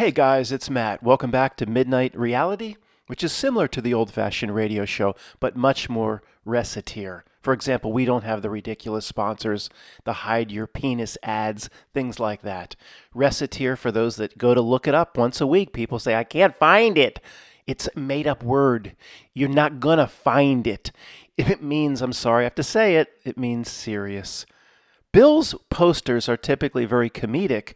Hey guys, it's Matt. Welcome back to Midnight Reality, which is similar to the old-fashioned radio show, but much more Rescitier. For example, we don't have the ridiculous sponsors, the hide your penis ads, things like that. Rescitier, for those that go to look it up once a week, people say, I can't find it. It's a made-up word. You're not gonna find it. If it means, I'm sorry I have to say it, it means serious. Bill's posters are typically very comedic,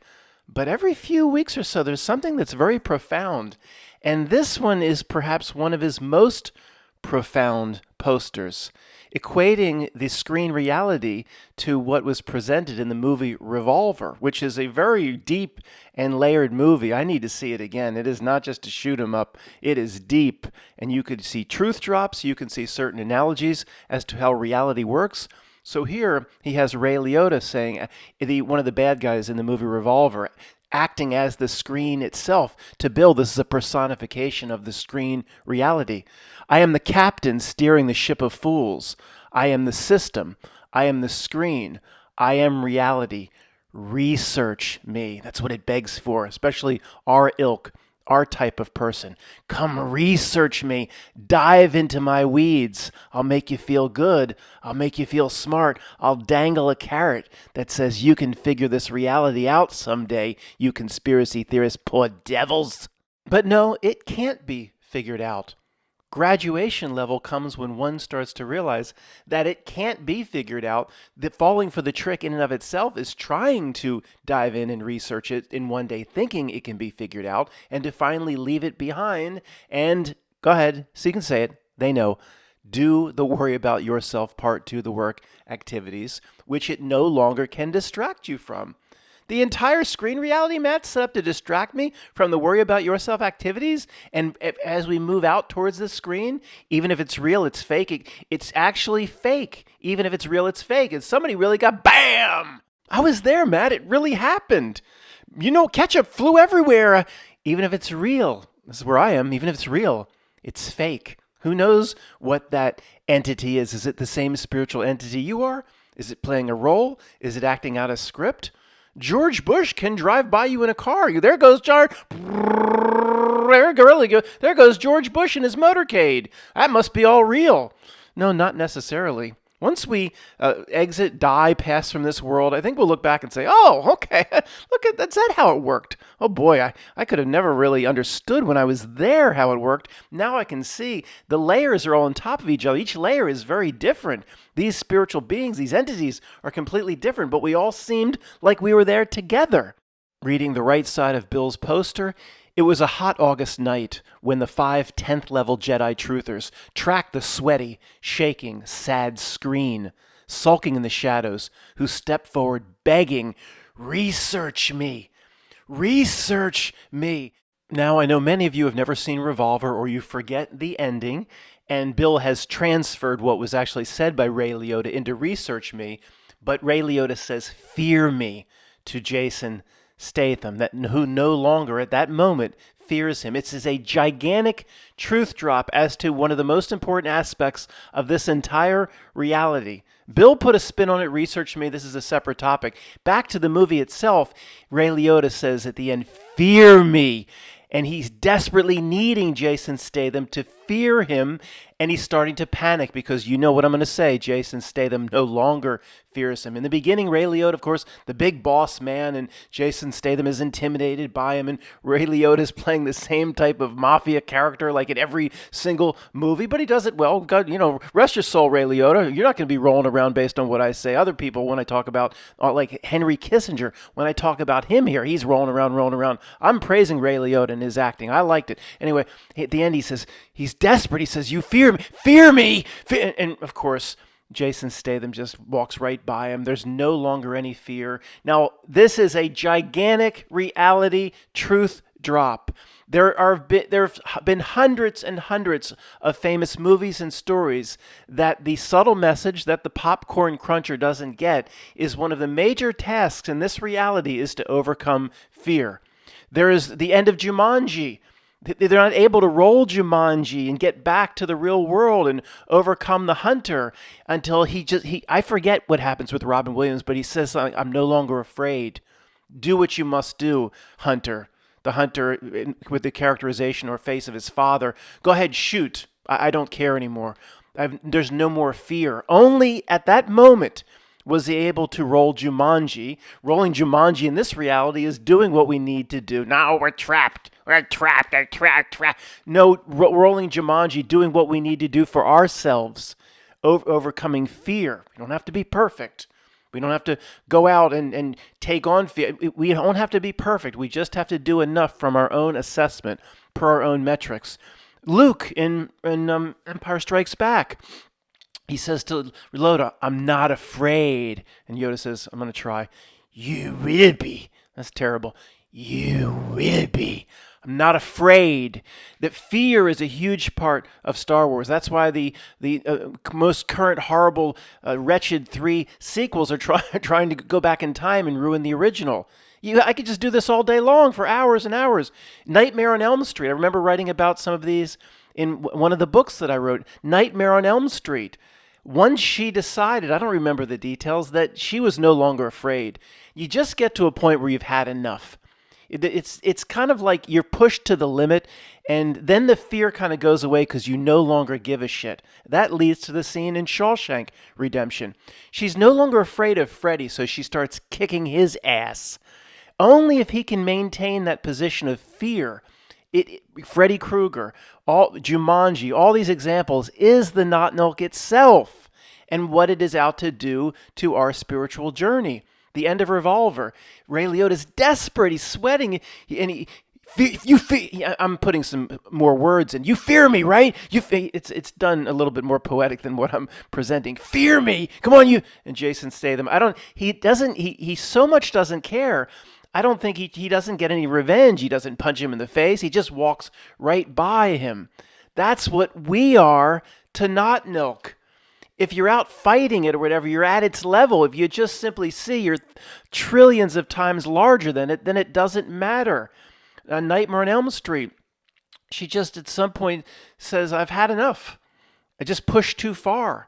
but every few weeks or so, there's something that's very profound. And this one is perhaps one of his most profound posters, equating the screen reality to what was presented in the movie Revolver, which is a very deep and layered movie. I need to see it again. It is not just to shoot 'em up. It is deep. And you could see truth drops. You can see certain analogies as to how reality works. So here he has Ray Liotta saying, one of the bad guys in the movie Revolver, acting as the screen itself. To Bill, this is a personification of the screen reality. I am the captain steering the ship of fools. I am the system. I am the screen. I am reality. Research me. That's what it begs for, especially our ilk. Our type of person. Come research me. Dive into my weeds. I'll make you feel good. I'll make you feel smart. I'll dangle a carrot that says you can figure this reality out someday, you conspiracy theorists, poor devils. But no, it can't be figured out. Graduation level comes when one starts to realize that it can't be figured out, that falling for the trick in and of itself is trying to dive in and research it in one day, thinking it can be figured out, and to finally leave it behind and, go ahead, so you can say it, they know, do the worry about yourself part to the work activities, which it no longer can distract you from. The entire screen reality, Matt, set up to distract me from the worry about yourself activities. And as we move out towards the screen, even if it's real, it's fake. It's actually fake. Even if it's real, it's fake. And somebody really got BAM! I was there, Matt. It really happened. You know, ketchup flew everywhere. Even if it's real, this is where I am. Even if it's real, it's fake. Who knows what that entity is? Is it the same spiritual entity you are? Is it playing a role? Is it acting out a script? George Bush can drive by you in a car. There goes George. There goes George Bush in his motorcade. That must be all real. No, not necessarily. Once we die, pass from this world, I think we'll look back and say, oh, okay, that's that how it worked. Oh boy, I could have never really understood when I was there how it worked. Now I can see the layers are all on top of each other. Each layer is very different. These spiritual beings, these entities are completely different, but we all seemed like we were there together. Reading the right side of Bill's poster, it was a hot August night when the 5 10th level Jedi truthers tracked the sweaty, shaking, sad screen, sulking in the shadows, who stepped forward begging, research me, research me. Now, I know many of you have never seen Revolver or you forget the ending, and Bill has transferred what was actually said by Ray Liotta into research me, but Ray Liotta says, fear me to Jason Statham, who no longer at that moment fears him. It is a gigantic truth drop as to one of the most important aspects of this entire reality. Bill put a spin on it, research me, this is a separate topic. Back to the movie itself, Ray Liotta says at the end, fear me. And he's desperately needing Jason Statham to fear him, and he's starting to panic because you know what I'm going to say, Jason Statham no longer fears him. In the beginning, Ray Liotta, of course, the big boss man, and Jason Statham is intimidated by him, and Ray Liotta is playing the same type of mafia character like in every single movie, but he does it well. God, rest your soul, Ray Liotta. You're not going to be rolling around based on what I say. Other people, when I talk about, like Henry Kissinger, when I talk about him here, he's rolling around. I'm praising Ray Liotta and his acting. I liked it. Anyway, at the end, he says, he's desperate. He says, you fear me. And of course, Jason Statham just walks right by him. There's no longer any fear. Now, this is a gigantic reality truth drop. There have been hundreds and hundreds of famous movies and stories that the subtle message that the popcorn cruncher doesn't get is one of the major tasks in this reality is to overcome fear. There is the end of Jumanji. They're not able to roll Jumanji and get back to the real world and overcome the hunter until I forget what happens with Robin Williams, but he says something, I'm no longer afraid. Do what you must do, hunter. the hunter with the characterization or face of his father. Go ahead, shoot. I don't care anymore. There's no more fear. Only at that moment was he able to roll Jumanji. Rolling Jumanji in this reality is doing what we need to do. Now we're trapped. We're trapped. We're trapped. Trapped. No, rolling Jumanji, doing what we need to do for ourselves, overcoming fear. We don't have to be perfect. We don't have to go out and take on fear. We don't have to be perfect. We just have to do enough from our own assessment, per our own metrics. Luke in Empire Strikes Back, he says to Yoda, "I'm not afraid." And Yoda says, "I'm going to try." "You will be." That's terrible. "You will be." I'm not afraid. That fear is a huge part of Star Wars. That's why the most current horrible, wretched 3 sequels are trying to go back in time and ruin the original. I could just do this all day long for hours and hours. Nightmare on Elm Street. I remember writing about some of these in one of the books that I wrote. Nightmare on Elm Street. Once she decided, I don't remember the details, that she was no longer afraid. You just get to a point where you've had enough. It's kind of like you're pushed to the limit, and then the fear kind of goes away because you no longer give a shit. That leads to the scene in Shawshank Redemption. She's no longer afraid of Freddy, so she starts kicking his ass. Only if he can maintain that position of fear. Freddy Krueger, Jumanji, all these examples is the Not Milk itself and what it is out to do to our spiritual journey. The end of Revolver. Ray Liotta's desperate. He's sweating, and I'm putting some more words in. You fear me, right? It's done a little bit more poetic than what I'm presenting. Fear me, come on, you. And Jason Statham. He so much doesn't care. I don't think he doesn't get any revenge. He doesn't punch him in the face. He just walks right by him. That's what we are to Not Milk. If you're out fighting it or whatever, you're at its level. If you just simply see you're trillions of times larger than it, then it doesn't matter. Nightmare on Elm Street. She just at some point says, "I've had enough. I just pushed too far."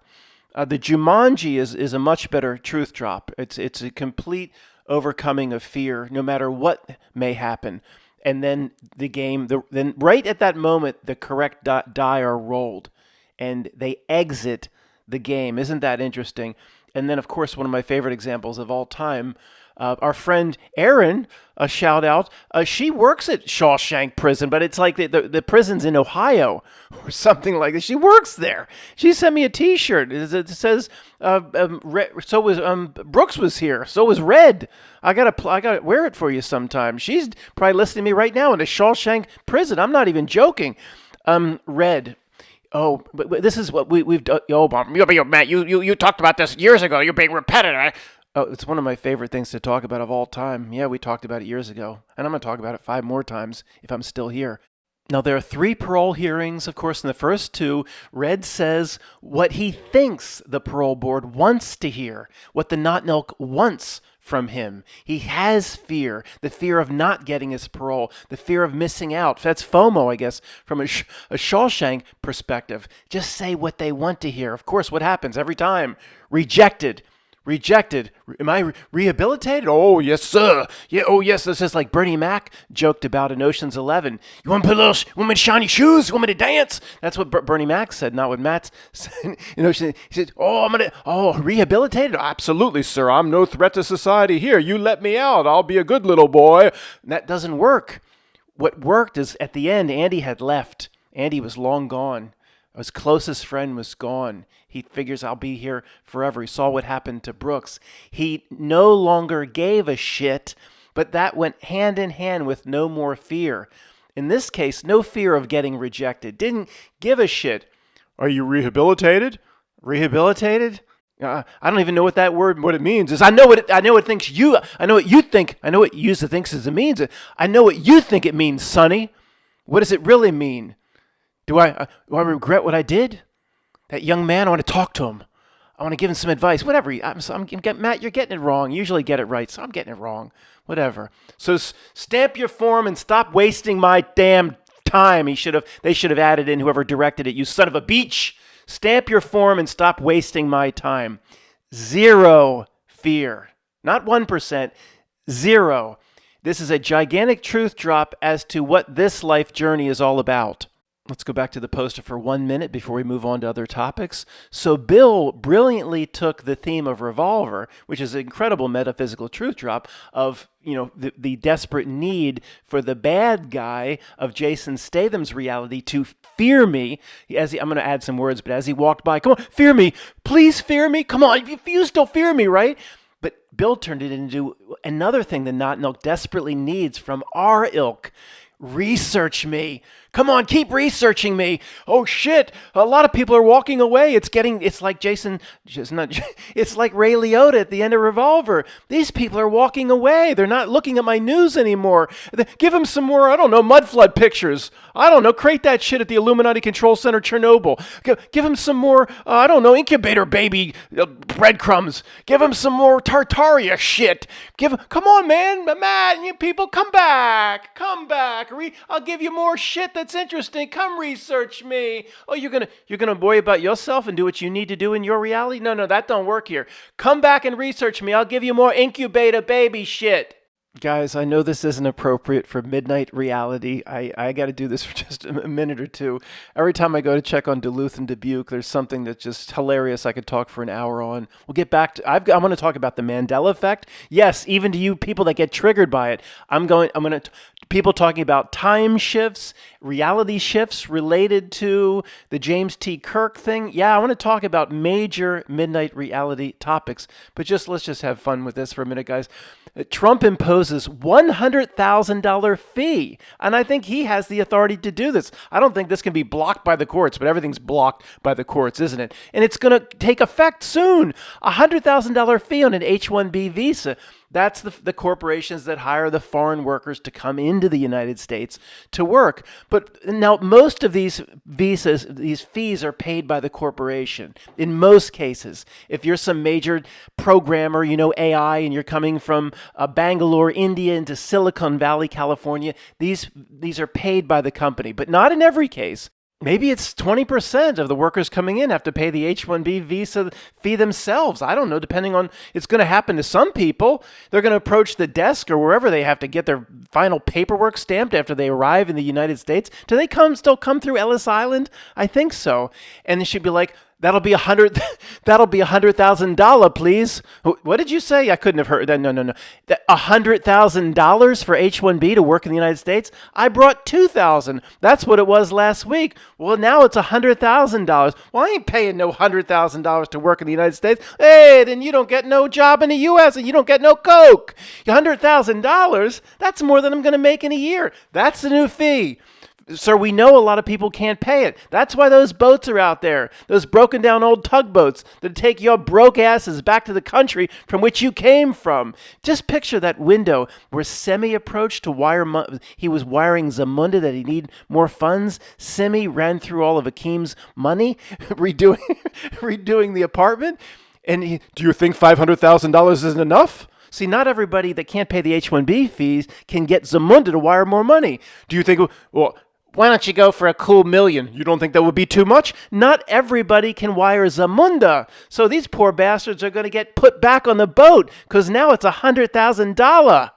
The Jumanji is a much better truth drop. It's a complete overcoming of fear, no matter what may happen. And then the game, then right at that moment, the correct die are rolled, and they exit the game. Isn't that interesting? And then, of course, one of my favorite examples of all time, our friend Erin, a shout out, she works at Shawshank Prison, but it's like the prison's in Ohio or something like that. She works there. She sent me a T-shirt. It says, so was Brooks was here. So was Red. I gotta wear it for you sometime. She's probably listening to me right now in a Shawshank Prison. I'm not even joking. Red. Oh, but this is what we've done. Oh, Matt, you talked about this years ago. You're being repetitive. Oh, it's one of my favorite things to talk about of all time. Yeah, we talked about it years ago, and I'm going to talk about it 5 more times if I'm still here. Now, there are 3 parole hearings. Of course, in the first 2, Red says what he thinks the parole board wants to hear, what the Not Milk wants from him. He has fear, the fear of not getting his parole, the fear of missing out. That's FOMO, I guess, from a Shawshank perspective. Just say what they want to hear. Of course, what happens every time? Rejected. Am I rehabilitated? Oh, yes, sir. Yeah, oh, yes. It's just like Bernie Mac joked about in Ocean's 11. You want me to shiny shoes? You want me to dance? That's what Bernie Mac said, not what Matt said. He said, rehabilitated? Absolutely, sir. I'm no threat to society here. You let me out. I'll be a good little boy. And that doesn't work. What worked is at the end, Andy had left. Andy was long gone. His closest friend was gone. He figures I'll be here forever. He saw what happened to Brooks. He no longer gave a shit, but that went hand in hand with no more fear. In this case, no fear of getting rejected. Didn't give a shit. Are you rehabilitated? Rehabilitated? I don't even know what it means is. I know what you think. I know what user thinks it means. I know what you think it means, Sonny. What does it really mean? Do I regret what I did? That young man, I want to talk to him. I want to give him some advice. Whatever. Matt, you're getting it wrong. You usually get it right, so I'm getting it wrong. Whatever. So stamp your form and stop wasting my damn time. They should have added in whoever directed it. You son of a beach. Stamp your form and stop wasting my time. 0 fear. Not 1%. 0. This is a gigantic truth drop as to what this life journey is all about. Let's go back to the poster for 1 minute before we move on to other topics. So Bill brilliantly took the theme of Revolver, which is an incredible metaphysical truth drop of, the desperate need for the bad guy of Jason Statham's reality to fear me. I'm going to add some words, but as he walked by, come on, fear me, please fear me. Come on, you still fear me, right? But Bill turned it into another thing the Not Ilk desperately needs from our ilk. Research me. Come on, keep researching me. Oh shit, a lot of people are walking away. It's like it's like Ray Liotta at the end of Revolver. These people are walking away. They're not looking at my news anymore. Give them some more, mud flood pictures. Create that shit at the Illuminati Control Center, Chernobyl. Give them some more, incubator baby breadcrumbs. Give them some more Tartaria shit. Come on, man, Matt, you people, come back. I'll give you more shit that's interesting. Come research me. Oh, you're gonna worry about yourself and do what you need to do in your reality? No, that don't work here. Come back and research me. I'll give you more incubator baby shit. Guys, I know this isn't appropriate for midnight reality. I got to do this for just a minute or two. Every time I go to check on Duluth and Dubuque, there's something that's just hilarious I could talk for an hour on. We'll get back to, I'm going to talk about the Mandela effect. Yes, even to you people that get triggered by it, people talking about time shifts, reality shifts related to the James T. Kirk thing. Yeah, I want to talk about major midnight reality topics, but let's just have fun with this for a minute, guys. Trump imposes $100,000 fee, and I think he has the authority to do this. I don't think this can be blocked by the courts, but everything's blocked by the courts, isn't it? And it's going to take effect soon. $100,000 fee on an H-1B visa. That's the corporations that hire the foreign workers to come into the United States to work. But now most of these visas, these fees are paid by the corporation. In most cases, if you're some major programmer, AI, and you're coming from Bangalore, India into Silicon Valley, California, these are paid by the company, but not in every case. Maybe it's 20% of the workers coming in have to pay the H-1B visa fee themselves. I don't know, depending on, it's going to happen to some people. They're going to approach the desk or wherever they have to get their final paperwork stamped after they arrive in the United States. Do they still come through Ellis Island? I think so. And she'd be like, that'll be $100,000, please. What did you say? I couldn't have heard that. No. $100,000 for H-1B to work in the United States? I brought $2,000. That's what it was last week. Well, now it's $100,000. Well, I ain't paying no $100,000 to work in the United States. Hey, then you don't get no job in the U.S. and you don't get no Coke. $100,000, that's more than I'm going to make in a year. That's the new fee. Sir, we know a lot of people can't pay it. That's why those boats are out there, those broken down old tugboats that take your broke asses back to the country from which you came from. Just picture that window where Semi approached to wire, he was wiring Zamunda that he needed more funds. Semi ran through all of Akeem's money, redoing the apartment. And do you think $500,000 isn't enough? See, not everybody that can't pay the H-1B fees can get Zamunda to wire more money. Do you think, well, why don't you go for a cool $1 million? You don't think that would be too much? Not everybody can wire Zamunda. So these poor bastards are going to get put back on the boat because now it's $100,000.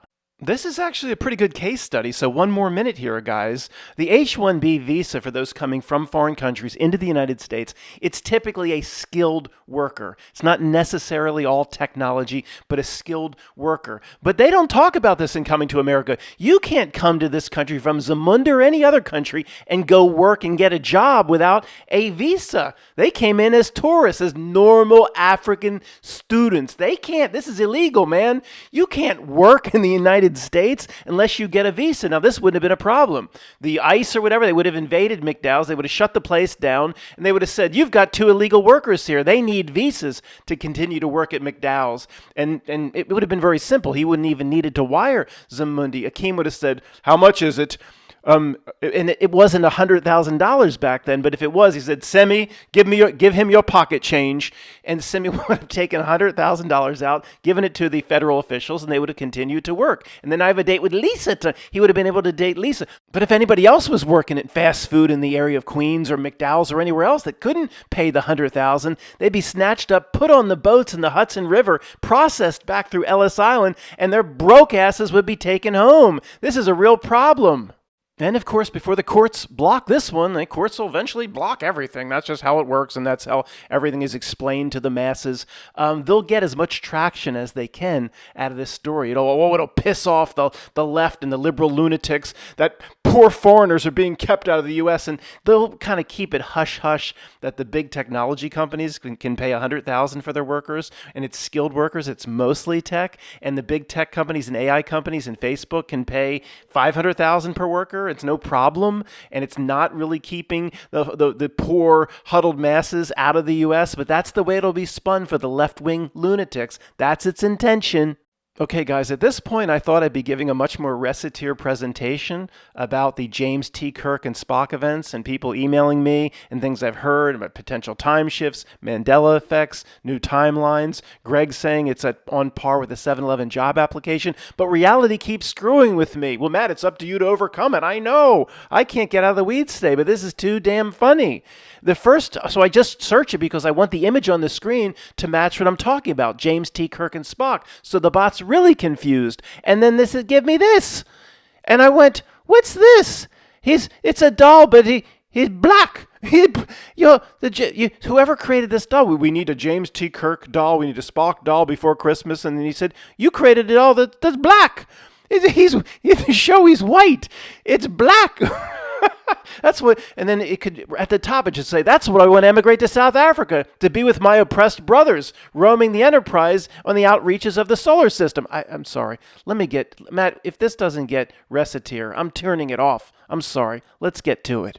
This is actually a pretty good case study, so one more minute here, guys. The H-1B visa for those coming from foreign countries into the United States, it's typically a skilled worker. It's not necessarily all technology, but a skilled worker. But they don't talk about this in coming to America. You can't come to this country from Zamunda or any other country and go work and get a job without a visa. They came in as tourists, as normal African students. They can't. This is illegal, man. You can't work in the United States unless you get a visa. Now, this wouldn't have been a problem. The ICE or whatever, they would have invaded McDowell's. They would have shut the place down, and they would have said, you've got 2 illegal workers here. They need visas to continue to work at McDowell's. And it would have been very simple. He wouldn't even needed to wire Zamundi. Akeem would have said, how much is it? And it wasn't $100,000 back then, but if it was, he said, Semi, give him your pocket change. And Semi would have taken $100,000 out, given it to the federal officials, and they would have continued to work. And then I have a date with Lisa. He would have been able to date Lisa. But if anybody else was working at fast food in the area of Queens or McDowell's or anywhere else that couldn't pay the $100,000, they'd be snatched up, put on the boats in the Hudson River, processed back through Ellis Island, and their broke asses would be taken home. This is a real problem. And of course, before the courts block this one, the courts will eventually block everything. That's just how it works, and that's how everything is explained to the masses. They'll get as much traction as they can out of this story. It'll piss off the left and the liberal lunatics that poor foreigners are being kept out of the U.S., and they'll kind of keep it hush-hush that the big technology companies can pay $100,000 for their workers, and it's skilled workers. It's mostly tech, and the big tech companies and AI companies and Facebook can pay $500,000 per worker. It's no problem, and it's not really keeping the poor, huddled masses out of the U.S., but that's the way it'll be spun for the left-wing lunatics. That's its intention. Okay, guys, at this point, I thought I'd be giving a much more Rescitier presentation about the James T. Kirk and Spock events and people emailing me and things I've heard about potential time shifts, Mandela effects, new timelines, Greg saying it's on par with the 7-Eleven job application, but reality keeps screwing with me. Well, Matt, it's up to you to overcome it. I know. I can't get out of the weeds today, but this is too damn funny. So I just search it because I want the image on the screen to match what I'm talking about, James T. Kirk and Spock. So the bot's really confused. And then this would give me this. And I went, what's this? It's a doll, but he's black. Whoever created this doll, we need a James T. Kirk doll, we need a Spock doll before Christmas. And then he said, you created it all that's black. In the show, he's white. It's black. That's what, and then it could, at the top, it should say, that's what I want to emigrate to South Africa, to be with my oppressed brothers, roaming the Enterprise on the outreaches of the solar system. I'm sorry. Matt, if this doesn't get Rescitier, I'm turning it off. I'm sorry. Let's get to it.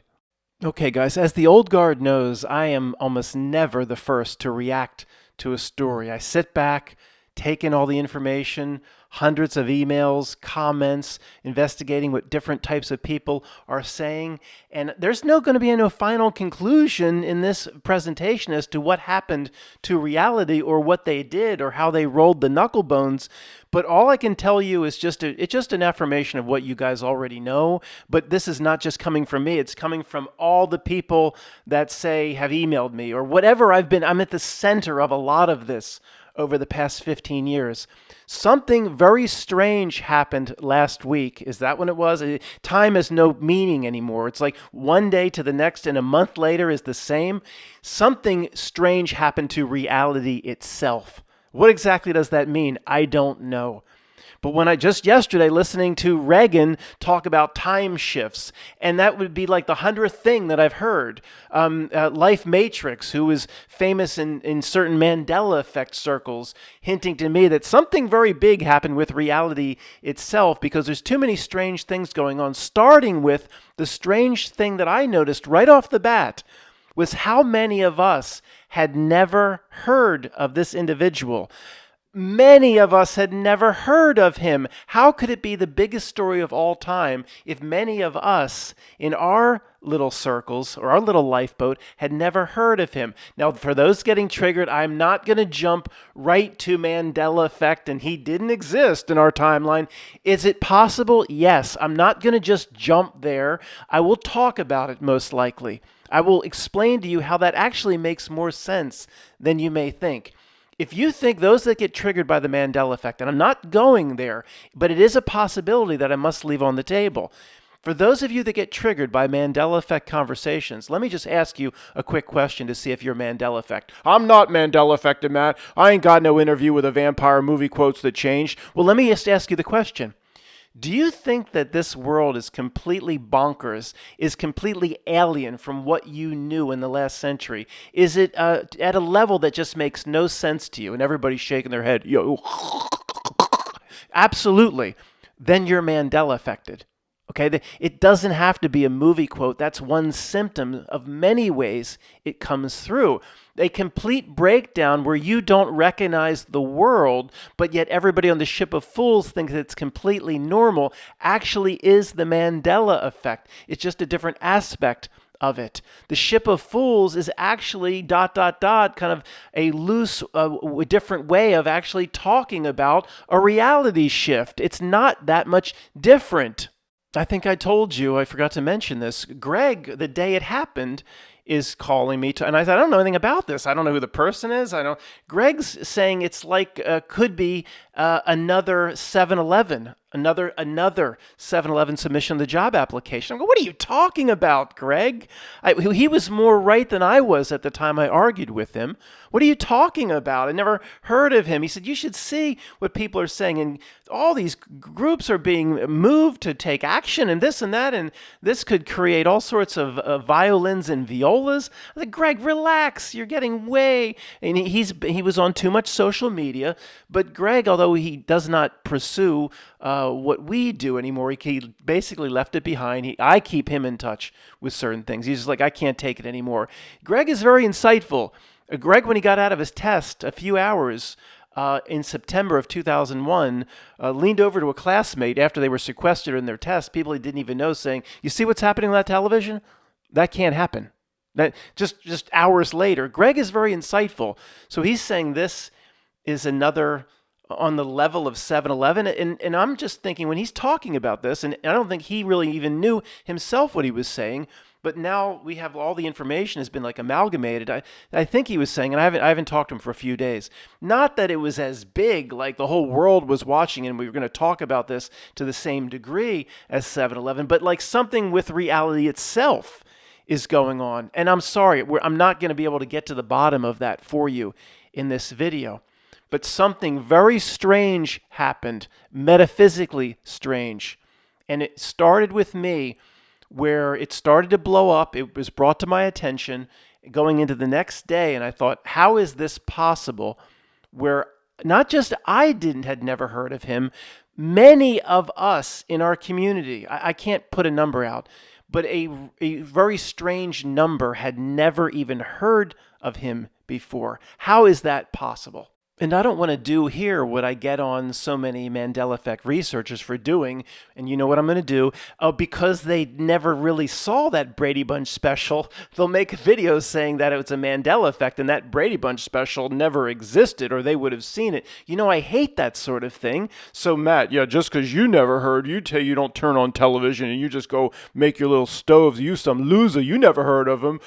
Okay, guys, as the old guard knows, I am almost never the first to react to a story. I sit back, take in all the information, hundreds of emails, comments, investigating what different types of people are saying. And there's going to be no final conclusion in this presentation as to what happened to reality or what they did or how they rolled the knuckle bones. But all I can tell you is it's just an affirmation of what you guys already know. But this is not just coming from me. It's coming from all the people that have emailed me or whatever I'm at the center of a lot of this over the past 15 years. Something very strange happened last week. Is that when it was? Time has no meaning anymore. It's like one day to the next and a month later is the same. Something strange happened to reality itself. What exactly does that mean? I don't know. But when I just yesterday listening to Reagan talk about time shifts, and that would be like the 100th thing that I've heard. Life Matrix, who is famous in certain Mandela effect circles, hinting to me that something very big happened with reality itself because there's too many strange things going on, starting with the strange thing that I noticed right off the bat was how many of us had never heard of this individual. Many of us had never heard of him. How could it be the biggest story of all time if many of us in our little circles or our little lifeboat had never heard of him? Now, for those getting triggered, I'm not going to jump right to Mandela effect and he didn't exist in our timeline. Is it possible? Yes. I'm not going to just jump there. I will talk about it most likely. I will explain to you how that actually makes more sense than you may think. If you think those that get triggered by the Mandela effect, and I'm not going there, but it is a possibility that I must leave on the table. For those of you that get triggered by Mandela effect conversations, let me just ask you a quick question to see if you're Mandela effect. I'm not Mandela affected, Matt. I ain't got no interview with a vampire movie quotes that changed. Well, let me just ask you the question. Do you think that this world is completely bonkers, is completely alien from what you knew in the last century? Is it at a level that just makes no sense to you? And everybody's shaking their head. Yo, absolutely. Then you're Mandela affected. Okay, it doesn't have to be a movie quote. That's one symptom of many ways it comes through. A complete breakdown where you don't recognize the world, but yet everybody on the ship of fools thinks it's completely normal, actually is the Mandela effect. It's just a different aspect of it. The ship of fools is actually ... kind of a loose, different way of actually talking about a reality shift. It's not that much different. I think I told you, I forgot to mention this. Greg, the day it happened, is calling me to, and I said, I don't know anything about this. I don't know who the person is. Greg's saying it's like, could be another 7-Eleven, another 7-Eleven submission of the job application. I go, what are you talking about, Greg? He was more right than I was at the time I argued with him. What are you talking about? I never heard of him. He said, you should see what people are saying. And all these groups are being moved to take action and this and that. And this could create all sorts of violins and violas. I said, Greg, relax. You're getting way. And he was on too much social media. But Greg, although he does not pursue what we do anymore, he basically left it behind. I keep him in touch with certain things. He's just like, I can't take it anymore. Greg is very insightful. Greg, when he got out of his test a few hours in September of 2001, leaned over to a classmate after they were sequestered in their test, people he didn't even know, saying, you see what's happening on that television? That can't happen. That just hours later. Greg is very insightful. So he's saying this is another on the level of 7-Eleven. And I'm just thinking when he's talking about this, and I don't think he really even knew himself what he was saying, but now we have all the information has been like amalgamated. I think he was saying, and I haven't talked to him for a few days, not that it was as big, like the whole world was watching and we were going to talk about this to the same degree as 7-Eleven, but like something with reality itself is going on. And I'm sorry, I'm not going to be able to get to the bottom of that for you in this video. But something very strange happened, metaphysically strange. And it started with me, where it started to blow up. It was brought to my attention going into the next day. And I thought, how is this possible? Where not just I had never heard of him, many of us in our community, I can't put a number out, but a very strange number had never even heard of him before. How is that possible? And I don't want to do here what I get on so many Mandela effect researchers for doing. And you know what I'm going to do? Because they never really saw that Brady Bunch special, they'll make videos saying that it was a Mandela effect and that Brady Bunch special never existed or they would have seen it. You know, I hate that sort of thing. So Matt, yeah, just because you never heard, you don't turn on television and you just go make your little stoves. You some loser, you never heard of him.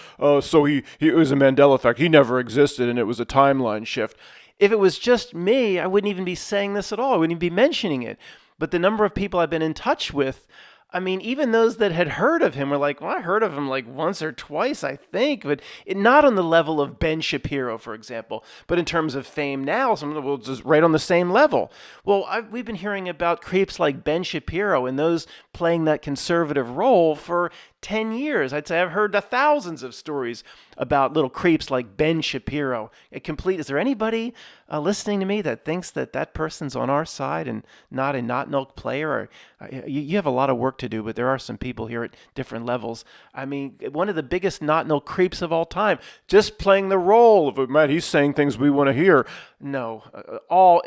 So it was a Mandela effect. He never existed and it was a timeline shift. If it was just me, I wouldn't even be saying this at all. I wouldn't even be mentioning it. But the number of people I've been in touch with, I mean, even those that had heard of him were like, well, I heard of him like once or twice, I think, but not on the level of Ben Shapiro, for example, but in terms of fame now, some of them just right on the same level. Well, we've been hearing about creeps like Ben Shapiro and those playing that conservative role for 10 years. I'd say I've heard thousands of stories about little creeps like Ben Shapiro. Is there anybody listening to me that thinks that that person's on our side and not a not milk player? Or you have a lot of work to do, but there are some people here at different levels. I mean, one of the biggest not milk creeps of all time, just playing the role of, Matt, he's saying things we want to hear. No,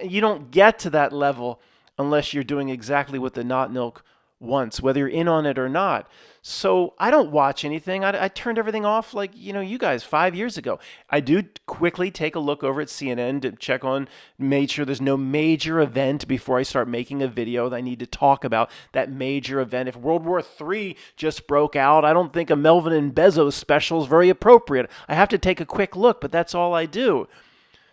you don't get to that level unless you're doing exactly what the not milk wants, whether you're in on it or not. So I don't watch anything. I turned everything off like, you guys 5 years ago. I do quickly take a look over at CNN to check on, make sure there's no major event before I start making a video that I need to talk about that major event. If World War III just broke out, I don't think a Melvin and Bezos special is very appropriate. I have to take a quick look, but that's all I do.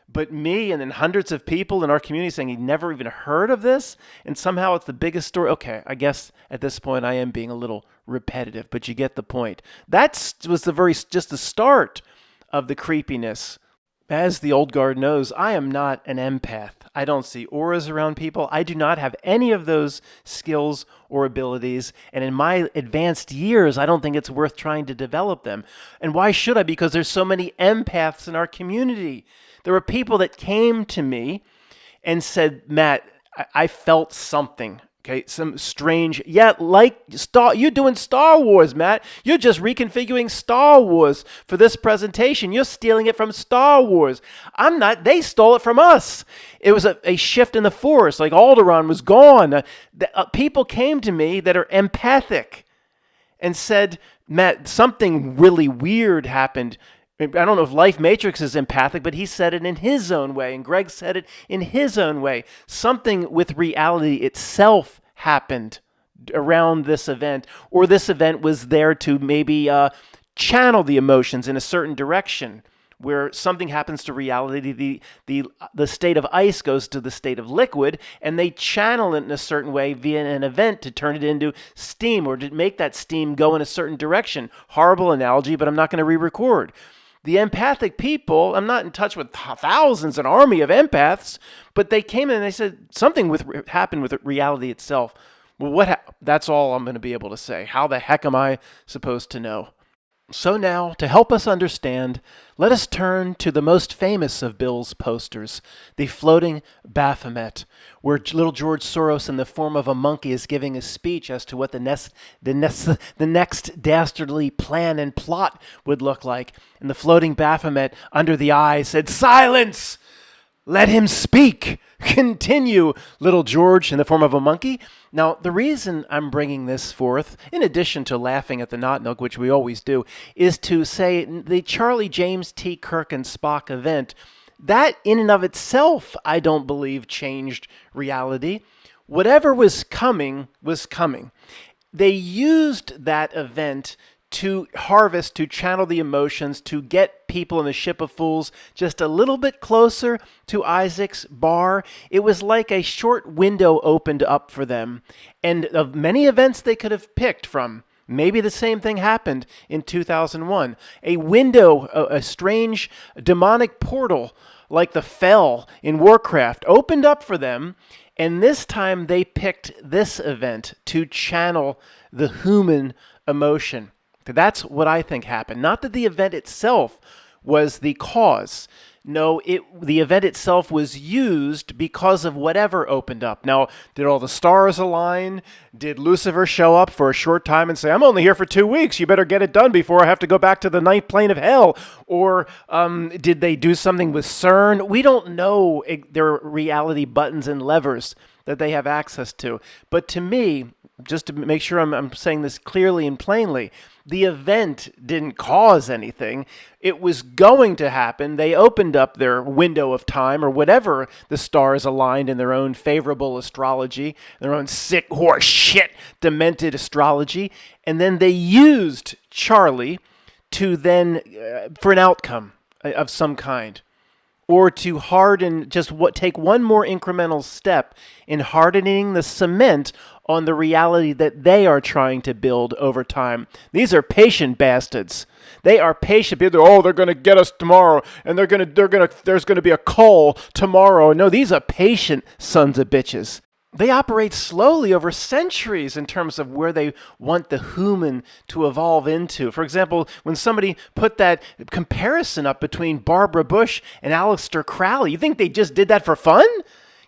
But me and then hundreds of people in our community saying he never even heard of this, and somehow it's the biggest story. Okay, I guess at this point I am being a little repetitive, but you get the point. That was just the start of the creepiness. As the old guard knows, I am not an empath. I don't see auras around people. I do not have any of those skills or abilities. And in my advanced years, I don't think it's worth trying to develop them. And why should I? Because there's so many empaths in our community. There were people that came to me and said, Matt, I felt something. Okay, some strange, you're doing Star Wars, Matt. You're just reconfiguring Star Wars for this presentation. You're stealing it from Star Wars. I'm not. They stole it from us. It was a shift in the force, like Alderaan was gone. People came to me that are empathic and said, Matt, something really weird happened. I don't know if Life Matrix is empathic, but he said it in his own way, and Greg said it in his own way. Something with reality itself happened around this event, or this event was there to maybe channel the emotions in a certain direction. Where something happens to reality, the state of ice goes to the state of liquid, and they channel it in a certain way via an event to turn it into steam or to make that steam go in a certain direction. Horrible analogy, but I'm not going to re-record. The empathic people, I'm not in touch with thousands, an army of empaths, but they came in and they said something happened with reality itself. Well, that's all I'm going to be able to say. How the heck am I supposed to know? So now, to help us understand, let us turn to the most famous of Bill's posters, the floating Baphomet, where little George Soros in the form of a monkey is giving a speech as to what the next dastardly plan and plot would look like. And the floating Baphomet under the eye said, "Silence! Let him speak! Continue, little George," in the form of a monkey. Now, the reason I'm bringing this forth, in addition to laughing at the Not Nook, which we always do, is to say the Charlie James T. Kirk and Spock event, that in and of itself, I don't believe changed reality. Whatever was coming was coming. They used that event to harvest, to channel the emotions, to get people in the ship of fools just a little bit closer to Isaac's bar. It was like a short window opened up for them. And of many events they could have picked from, maybe the same thing happened in 2001. A window, a strange demonic portal like the Fel in Warcraft opened up for them. And this time they picked this event to channel the human emotion. That's what I think happened. Not that the event itself was the cause. No, the event itself was used because of whatever opened up. Now, did all the stars align? Did Lucifer show up for a short time and say, "I'm only here for 2 weeks. You better get it done before I have to go back to the ninth plane of hell"? Or did they do something with CERN? We don't know their reality buttons and levers that they have access to. But to me, just to make sure I'm saying this clearly and plainly, the event didn't cause anything. It was going to happen. They opened up their window of time or whatever the stars aligned in their own favorable astrology, their own sick, horse shit, demented astrology. And then they used Charlie to then, for an outcome of some kind. Or to harden, take one more incremental step in hardening the cement on the reality that they are trying to build over time. These are patient bastards. They are patient people. Oh, they're going to get us tomorrow, and there's going to be a call tomorrow. No, these are patient sons of bitches. They operate slowly over centuries in terms of where they want the human to evolve into. For example, when somebody put that comparison up between Barbara Bush and Aleister Crowley, you think they just did that for fun?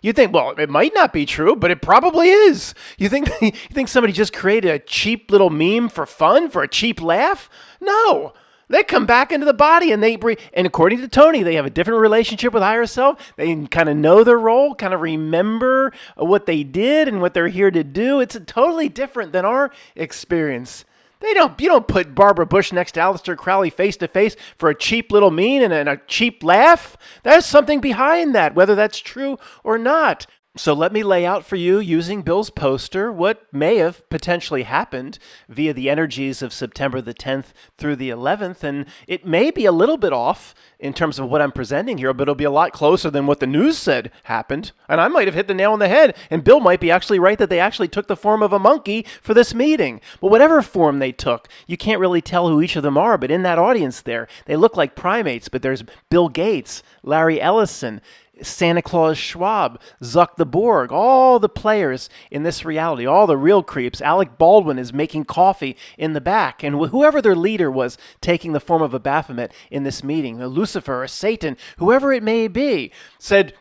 You think, well, it might not be true, but it probably is. You think somebody just created a cheap little meme for fun, for a cheap laugh? No. They come back into the body and and according to Tony, they have a different relationship with higher self. They kind of know their role, kind of remember what they did and what they're here to do. It's totally different than our experience. You don't put Barbara Bush next to Aleister Crowley face to face for a cheap little meme and a cheap laugh. There's something behind that, whether that's true or not. So let me lay out for you, using Bill's poster, what may have potentially happened via the energies of September the 10th through the 11th. And it may be a little bit off in terms of what I'm presenting here, but it'll be a lot closer than what the news said happened. And I might have hit the nail on the head. And Bill might be actually right that they actually took the form of a monkey for this meeting. But whatever form they took, you can't really tell who each of them are. But in that audience there, they look like primates. But there's Bill Gates, Larry Ellison, Santa Claus Schwab, Zuck the Borg, all the players in this reality, all the real creeps. Alec Baldwin is making coffee in the back, and whoever their leader was taking the form of a Baphomet in this meeting, Lucifer or Satan, whoever it may be, said,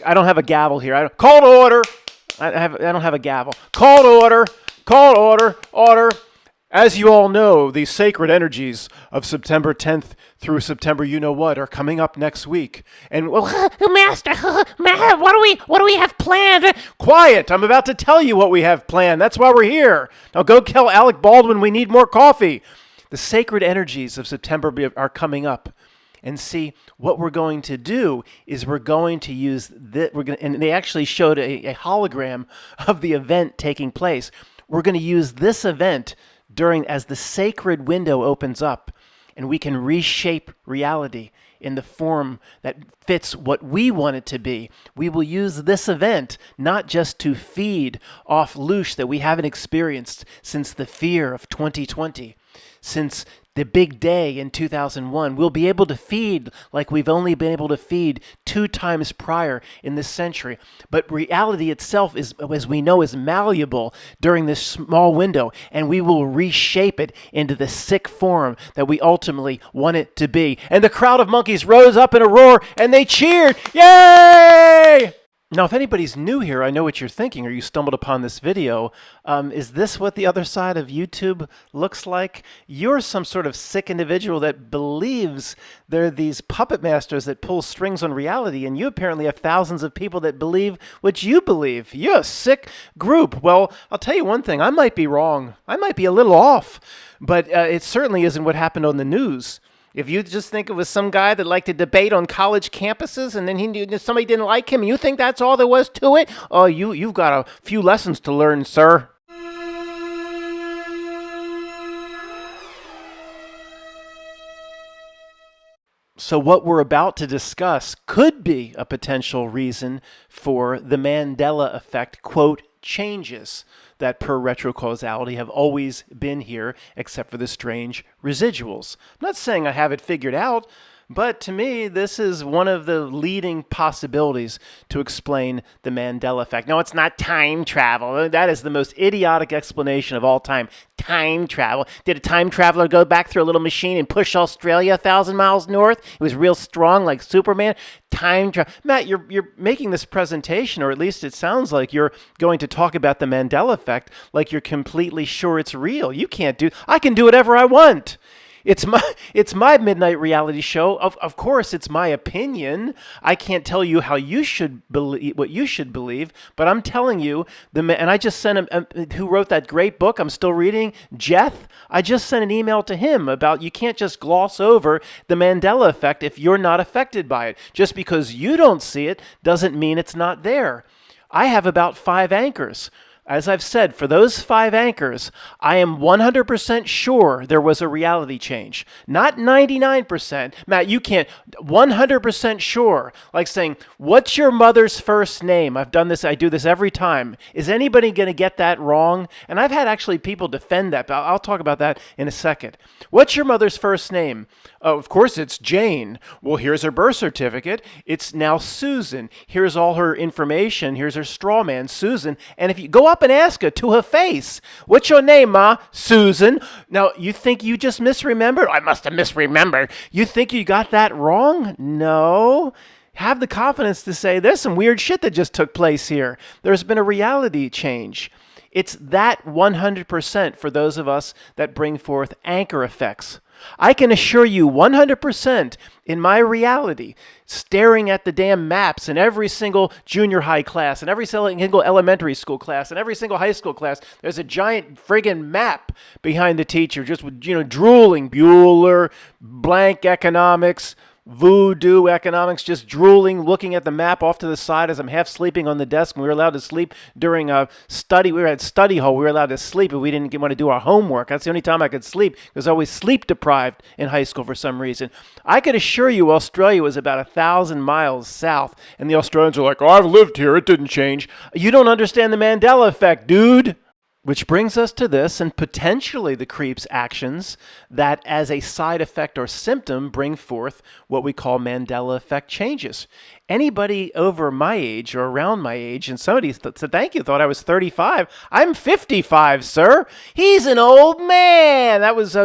I don't have a gavel here. Call to order. I don't have a gavel. Call to order. Call to order. Order. As you all know, the sacred energies of September 10th through September you-know-what are coming up next week. And, well, Master, what do we have planned? Quiet! I'm about to tell you what we have planned. That's why we're here. Now go tell Alec Baldwin we need more coffee. The sacred energies of September are coming up. And see, what we're going to do is we're going to use this. And they actually showed a hologram of the event taking place. We're going to use this event as the sacred window opens up, and we can reshape reality in the form that fits what we want it to be. We will use this event not just to feed off loosh that we haven't experienced since the fear of 2020, since the big day in 2001. We'll be able to feed like we've only been able to feed 2 times prior in this century. But reality itself is, as we know, is malleable during this small window, and we will reshape it into the sick form that we ultimately want it to be. And the crowd of monkeys rose up in a roar, and they cheered. Yay! Now, if anybody's new here, I know what you're thinking, or you stumbled upon this video. Is this what the other side of YouTube looks like? You're some sort of sick individual that believes there are these puppet masters that pull strings on reality, and you apparently have thousands of people that believe what you believe. You're a sick group. Well, I'll tell you one thing. I might be wrong. I might be a little off, but it certainly isn't what happened on the news. If you just think it was some guy that liked to debate on college campuses and then somebody didn't like him, and you think that's all there was to it, oh, you've got a few lessons to learn, sir. So what we're about to discuss could be a potential reason for the Mandela effect, quote, changes that per retrocausality have always been here, except for the strange residuals. I'm not saying I have it figured out, but to me, this is one of the leading possibilities to explain the Mandela effect. No, it's not time travel. That is the most idiotic explanation of all time. Time travel. Did a time traveler go back through a little machine and push Australia 1,000 miles north? It was real strong like Superman. Time travel. Matt, you're making this presentation, or at least it sounds like you're going to talk about the Mandela effect like you're completely sure it's real. I can do whatever I want. It's my midnight reality show. Of course, it's my opinion. I can't tell you how you should believe what you should believe, but I'm telling you and I just sent him who wrote that great book I'm still reading, Jeff. I just sent an email to him about you can't just gloss over the Mandela effect if you're not affected by it. Just because you don't see it doesn't mean it's not there. I have about 5 anchors. As I've said, for those 5 anchors, I am 100% sure there was a reality change. Not 99%. Matt, you can't. 100% sure. Like saying, what's your mother's first name? I do this every time. Is anybody going to get that wrong? And I've had actually people defend that, but I'll talk about that in a second. What's your mother's first name? Oh, of course, it's Jane. Well, here's her birth certificate. It's now Susan. Here's all her information. Here's her straw man, Susan. And if you go up and ask her to her face, what's your name, Ma? Susan. Now, you think you just misremembered? I must have misremembered. You think you got that wrong? No. Have the confidence to say, there's some weird shit that just took place here. There's been a reality change. It's that 100% for those of us that bring forth anchor effects. I can assure you 100% in my reality, staring at the damn maps in every single junior high class and every single elementary school class and every single high school class, there's a giant friggin' map behind the teacher just with, drooling, Bueller, blank economics, voodoo economics, just drooling, looking at the map off to the side as I'm half sleeping on the desk. We were allowed to sleep during a study. We were at study hall. We were allowed to sleep if we didn't want to do our homework. That's the only time I could sleep because I was sleep deprived in high school for some reason. I could assure you Australia was about 1,000 miles south, and the Australians are like, oh, I've lived here. It didn't change. You don't understand the Mandela effect, dude. Which brings us to this and potentially the creep's actions that, as a side effect or symptom, bring forth what we call Mandela effect changes. Anybody over my age or around my age, and somebody said, thank you, thought I was 35. I'm 55, sir. He's an old man. That was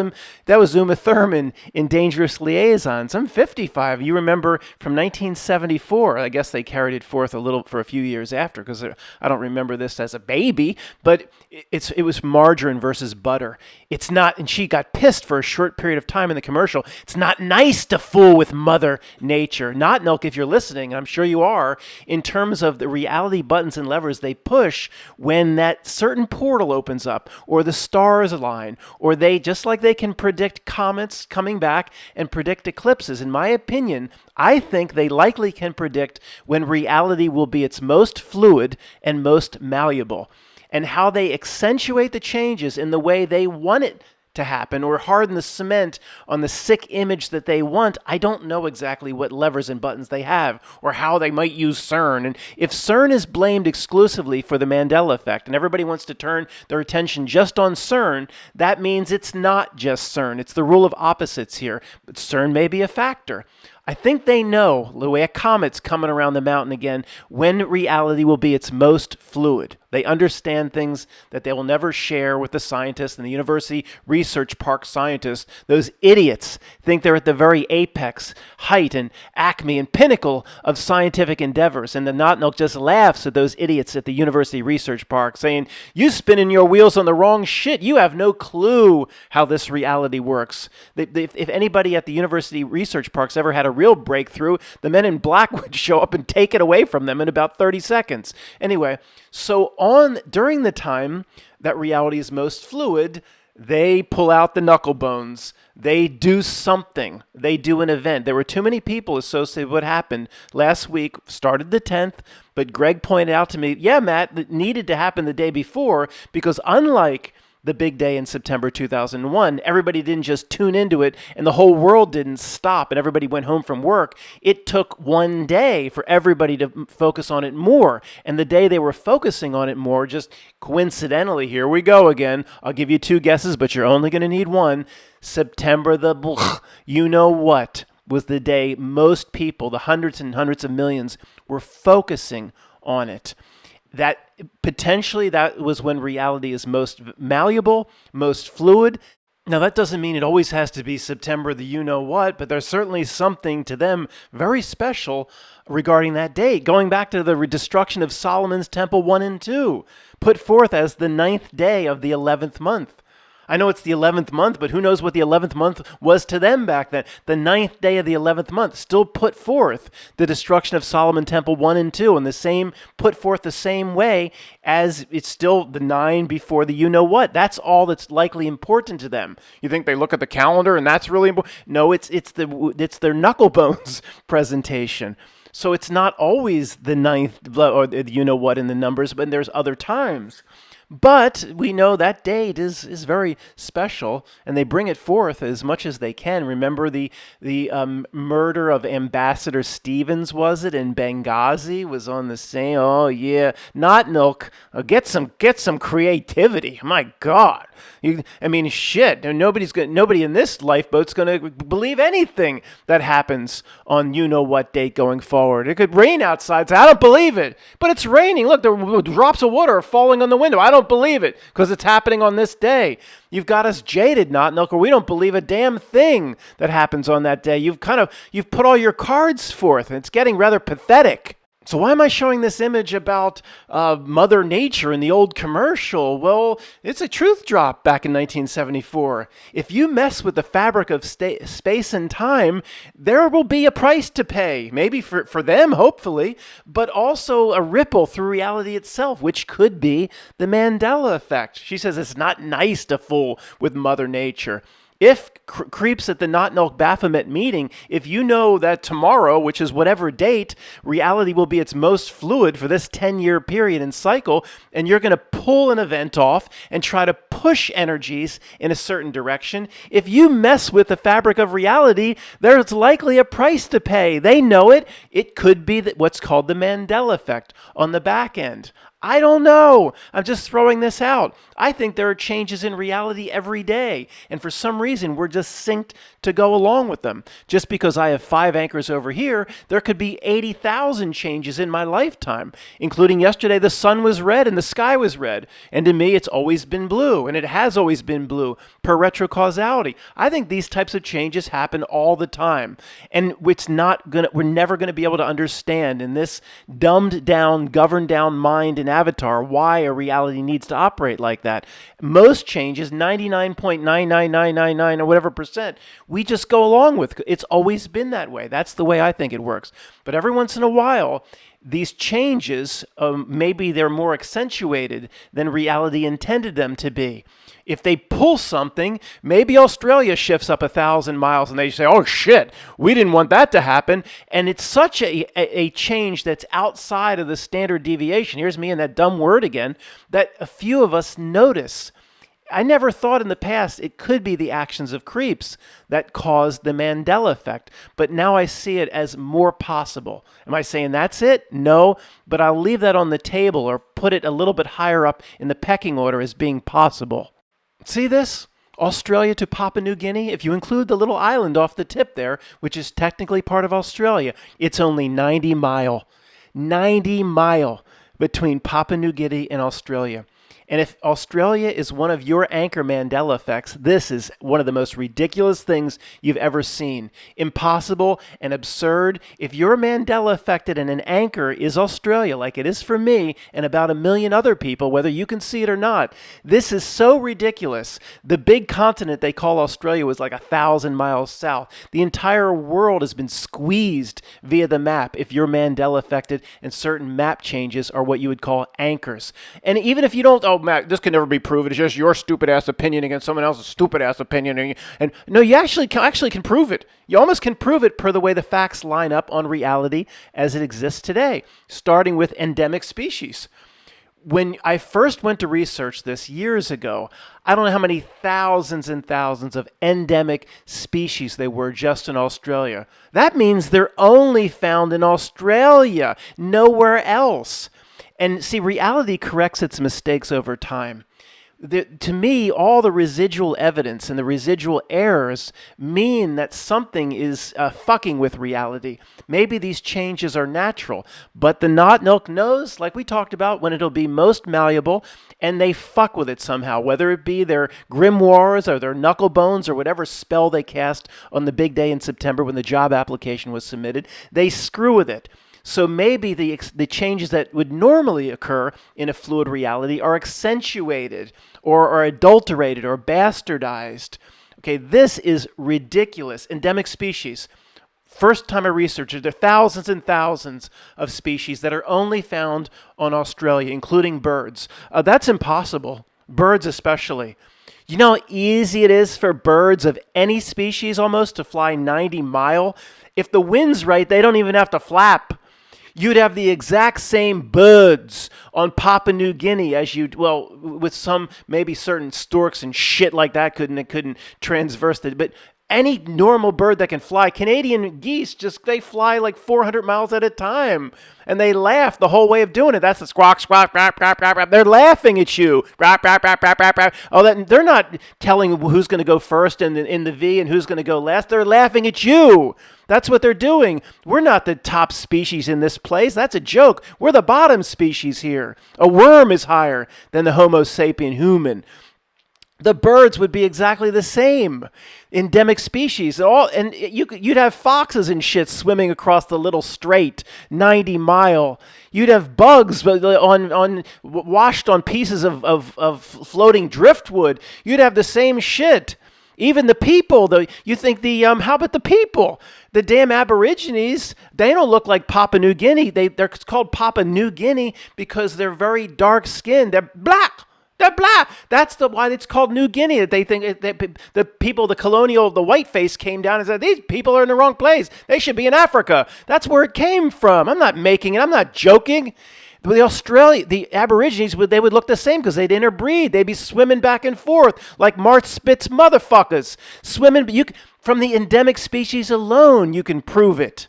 Uma Thurman in Dangerous Liaisons. I'm 55. You remember from 1974. I guess they carried it forth a little for a few years after, because I don't remember this as a baby, but it was margarine versus butter. It's not, and she got pissed for a short period of time in the commercial. It's not nice to fool with Mother Nature. Not Milk, if you're listening, I'm sure you are, in terms of the reality buttons and levers they push when that certain portal opens up, or the stars align, or they, just like they can predict comets coming back and predict eclipses. In my opinion, I think they likely can predict when reality will be its most fluid and most malleable, and how they accentuate the changes in the way they want it to happen, or harden the cement on the sick image that they want. I don't know exactly what levers and buttons they have, or how they might use CERN. And if CERN is blamed exclusively for the Mandela effect, and everybody wants to turn their attention just on CERN, that means it's not just CERN. It's the rule of opposites here, but CERN may be a factor. I think they know, the way a comet's coming around the mountain again, when reality will be its most fluid. They understand things that they will never share with the scientists and the university research park scientists. Those idiots think they're at the very apex, height, and acme and pinnacle of scientific endeavors. And the Not Milk just laughs at those idiots at the university research park, saying, "You spinning your wheels on the wrong shit. You have no clue how this reality works." If anybody at the university research parks ever had a real breakthrough, the men in black would show up and take it away from them in about 30 seconds. Anyway, so during the time that reality is most fluid, they pull out the knuckle bones. They do something. They do an event. There were too many people associated with what happened last week, started the 10th, but Greg pointed out to me, yeah, Matt, it needed to happen the day before, because unlike the big day in September 2001, everybody didn't just tune into it and the whole world didn't stop and everybody went home from work. It took one day for everybody to focus on it more. And the day they were focusing on it more, just coincidentally, here we go again. I'll give you two guesses, but you're only going to need one. September you know what was the day most people, the hundreds and hundreds of millions, were focusing on it. That potentially that was when reality is most malleable, most fluid. Now, that doesn't mean it always has to be September the you-know-what, but there's certainly something to them very special regarding that date. Going back to the destruction of Solomon's Temple 1 and 2, put forth as the 9th day of the 11th month. I know it's the 11th month, but who knows what the 11th month was to them back then. The 9th day of the 11th month still put forth the destruction of Solomon Temple 1 and 2, and put forth the same way as it's still the 9 before the you-know-what. That's all that's likely important to them. You think they look at the calendar and that's really important? No, it's their knuckle bones presentation. So it's not always the 9th or the you-know-what in the numbers, but there's other times. But we know that date is very special, and they bring it forth as much as they can. Remember the murder of Ambassador Stevens, was it, in Benghazi, was on the same. Oh yeah, Not Milk. Get some creativity. My God, shit. Nobody in this lifeboat's gonna believe anything that happens on you-know-what date going forward. It could rain outside. So I don't believe it, but it's raining. Look, the drops of water are falling on the window. I don't believe it because it's happening on this day. You've got us jaded, Not Milk, or we don't believe a damn thing that happens on that day. You've put all your cards forth, and it's getting rather pathetic. So why am I showing this image about Mother Nature in the old commercial? Well, it's a truth drop back in 1974. If you mess with the fabric of space and time, there will be a price to pay. Maybe for them, hopefully, but also a ripple through reality itself, which could be the Mandela effect. She says it's not nice to fool with Mother Nature. If creeps at the Not Milk Baphomet meeting, if you know that tomorrow, which is whatever date, reality will be its most fluid for this 10-year period and cycle, and you're going to pull an event off and try to push energies in a certain direction, if you mess with the fabric of reality, there's likely a price to pay. They know it. It could be what's called the Mandela effect on the back end. I don't know. I'm just throwing this out. I think there are changes in reality every day, and for some reason we're just synced to go along with them. Just because I have 5 anchors over here, there could be 80,000 changes in my lifetime, including yesterday the sun was red and the sky was red, and to me it's always been blue, and it has always been blue per retrocausality. I think these types of changes happen all the time, and we're never going to be able to understand in this dumbed down, governed down mind and avatar why a reality needs to operate like that. Most changes, 99.99999 or whatever percent, we just go along with. It's always been that way. That's the way I think it works. But every once in a while, these changes, maybe they're more accentuated than reality intended them to be. If they pull something, maybe Australia shifts up 1,000 miles and they say, oh shit, we didn't want that to happen. And it's such a change that's outside of the standard deviation. Here's me in that dumb word again, that a few of us notice. I never thought in the past it could be the actions of creeps that caused the Mandela effect, but now I see it as more possible. Am I saying that's it? No, but I'll leave that on the table or put it a little bit higher up in the pecking order as being possible. See this? Australia to Papua New Guinea, if you include the little island off the tip there, which is technically part of Australia, it's only 90 mile between Papua New Guinea and Australia. And if Australia is one of your anchor Mandela effects, this is one of the most ridiculous things you've ever seen. Impossible and absurd. If you're Mandela affected and an anchor is Australia, like it is for me and about 1 million other people, whether you can see it or not, this is so ridiculous. The big continent they call Australia was like 1,000 miles south. The entire world has been squeezed via the map if you're Mandela affected, and certain map changes are what you would call anchors. And even if you don't, oh, Matt, this can never be proven. It's just your stupid ass opinion against someone else's stupid ass opinion. And no, you actually can prove it. You almost can prove it per the way the facts line up on reality as it exists today, starting with endemic species. When I first went to research this years ago, I don't know how many thousands and thousands of endemic species there were just in Australia. That means they're only found in Australia, nowhere else. And see, reality corrects its mistakes over time. To me, all the residual evidence and the residual errors mean that something is fucking with reality. Maybe these changes are natural, but the milk knows, like we talked about, when it'll be most malleable, and they fuck with it somehow, whether it be their grimoires or their knuckle bones or whatever spell they cast on the big day in September when the job application was submitted. They screw with it. So maybe the changes that would normally occur in a fluid reality are accentuated or adulterated or bastardized. Okay, this is ridiculous. Endemic species. First time I researched it, there are thousands and thousands of species that are only found on Australia, including birds. That's impossible. Birds especially. You know how easy it is for birds of any species almost to fly 90 mile? If the wind's right, they don't even have to flap. You'd have the exact same birds on Papua New Guinea as with some, maybe certain storks and shit like that couldn't transverse it. But any normal bird that can fly, Canadian geese, they fly like 400 miles at a time. And they laugh the whole way of doing it. That's the squawk, squawk, rap, rap, rap, rap. They're laughing at you. Rap, rap, rap, rap, rap, rap. They're not telling who's going to go first in the V and who's going to go last. They're laughing at you. That's what they're doing. We're not the top species in this place. That's a joke. We're the bottom species here. A worm is higher than the Homo sapien human. The birds would be exactly the same. Endemic species. And you'd have foxes and shit swimming across the little strait, 90 mile. You'd have bugs washed on pieces of floating driftwood. You'd have the same shit. Even the people, though, you think how about the people? The damn Aborigines, they don't look like Papua New Guinea. They're called Papua New Guinea because they're very dark skinned. They're black. They're black. That's why it's called New Guinea. They think the people, the whiteface came down and said, these people are in the wrong place. They should be in Africa. That's where it came from. I'm not making it. I'm not joking. The Aborigines, they would look the same because they'd interbreed. They'd be swimming back and forth like March Spitz motherfuckers. Swimming, from the endemic species alone, you can prove it.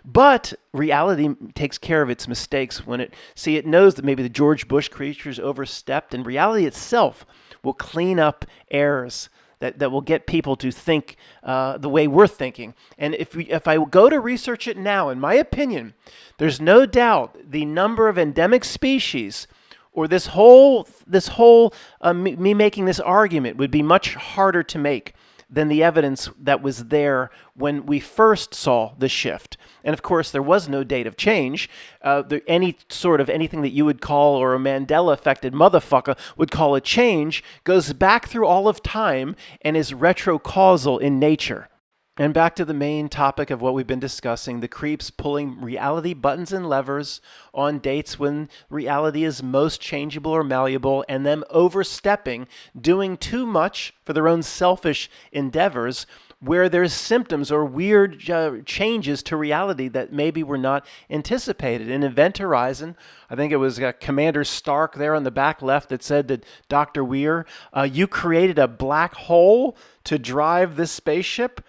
But reality takes care of its mistakes when it knows that maybe the George Bush creatures overstepped, and reality itself will clean up errors that will get people to think the way we're thinking. And if I go to research it now, in my opinion, there's no doubt the number of endemic species, or this whole me making this argument would be much harder to make than the evidence that was there when we first saw the shift. And of course, there was no date of change. Anything that you would call, or a Mandela-affected motherfucker would call a change, goes back through all of time and is retrocausal in nature. And back to the main topic of what we've been discussing, the creeps pulling reality buttons and levers on dates when reality is most changeable or malleable, and them overstepping, doing too much for their own selfish endeavors, where there's symptoms or weird changes to reality that maybe were not anticipated. In Event Horizon, I think it was Commander Stark there on the back left that said to Dr. Weir, you created a black hole to drive this spaceship?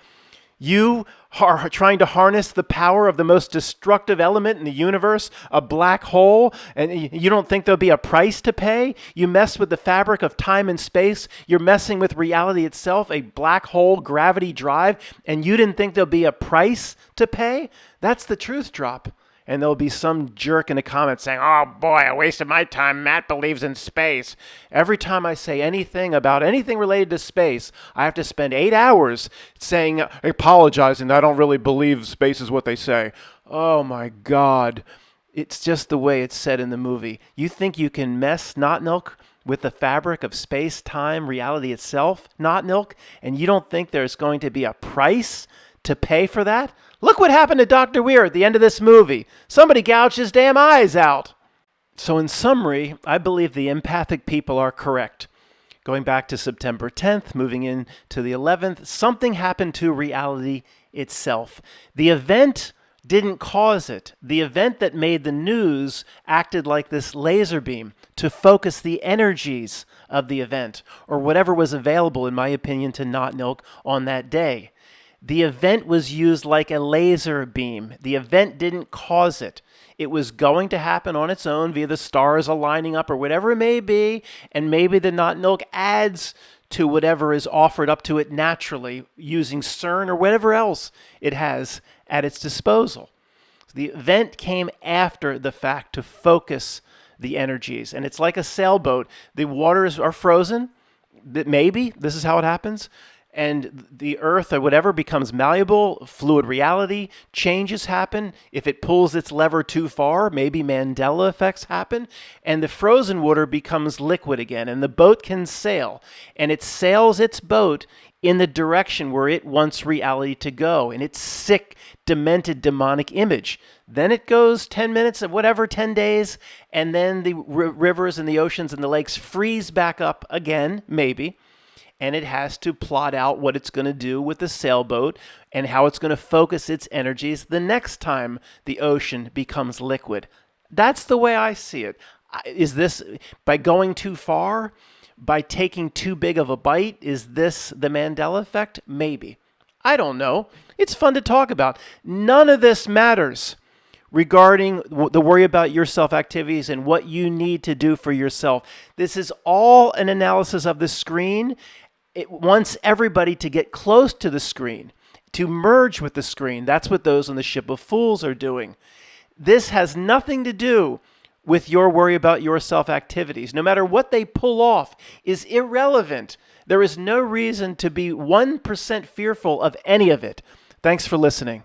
You are trying to harness the power of the most destructive element in the universe, a black hole, and you don't think there'll be a price to pay? You mess with the fabric of time and space. You're messing with reality itself, a black hole gravity drive, and you didn't think there'll be a price to pay? That's the truth drop. And there'll be some jerk in the comments saying, oh boy, I wasted my time. Matt believes in space. Every time I say anything about anything related to space, I have to spend 8 hours apologizing that I don't really believe space is what they say. Oh my God. It's just the way it's said in the movie. You think you can mess Not Milk with the fabric of space, time, reality itself, Not Milk, and you don't think there's going to be a price to pay for that? Look what happened to Dr. Weir at the end of this movie. Somebody gouged his damn eyes out. So in summary, I believe the empathic people are correct. Going back to September 10th, moving into the 11th, something happened to reality itself. The event didn't cause it. The event that made the news acted like this laser beam to focus the energies of the event, or whatever was available, in my opinion, to Not Milk on that day. The event was used like a laser beam. The event didn't cause it. It was going to happen on its own via the stars aligning up or whatever it may be, and maybe the Not Milk adds to whatever is offered up to it naturally using CERN or whatever else it has at its disposal. The event came after the fact to focus the energies, and it's like a sailboat. The waters are frozen. Maybe this is how it happens. And the earth or whatever becomes malleable, fluid reality, changes happen. If it pulls its lever too far, maybe Mandela effects happen, and the frozen water becomes liquid again, and the boat can sail. And it sails its boat in the direction where it wants reality to go, in its sick, demented, demonic image. Then it goes 10 minutes, 10 days, and then the rivers and the oceans and the lakes freeze back up again, maybe. And it has to plot out what it's going to do with the sailboat and how it's going to focus its energies the next time the ocean becomes liquid. That's the way I see it. Is this by going too far? By taking too big of a bite? Is this the Mandela effect? Maybe. I don't know. It's fun to talk about. None of this matters regarding the worry about yourself activities and what you need to do for yourself. This is all an analysis of the screen. It wants everybody to get close to the screen, to merge with the screen. That's what those on the ship of fools are doing. This has nothing to do with your worry about yourself activities. No matter what they pull off is irrelevant. There is no reason to be 1% fearful of any of it. Thanks for listening.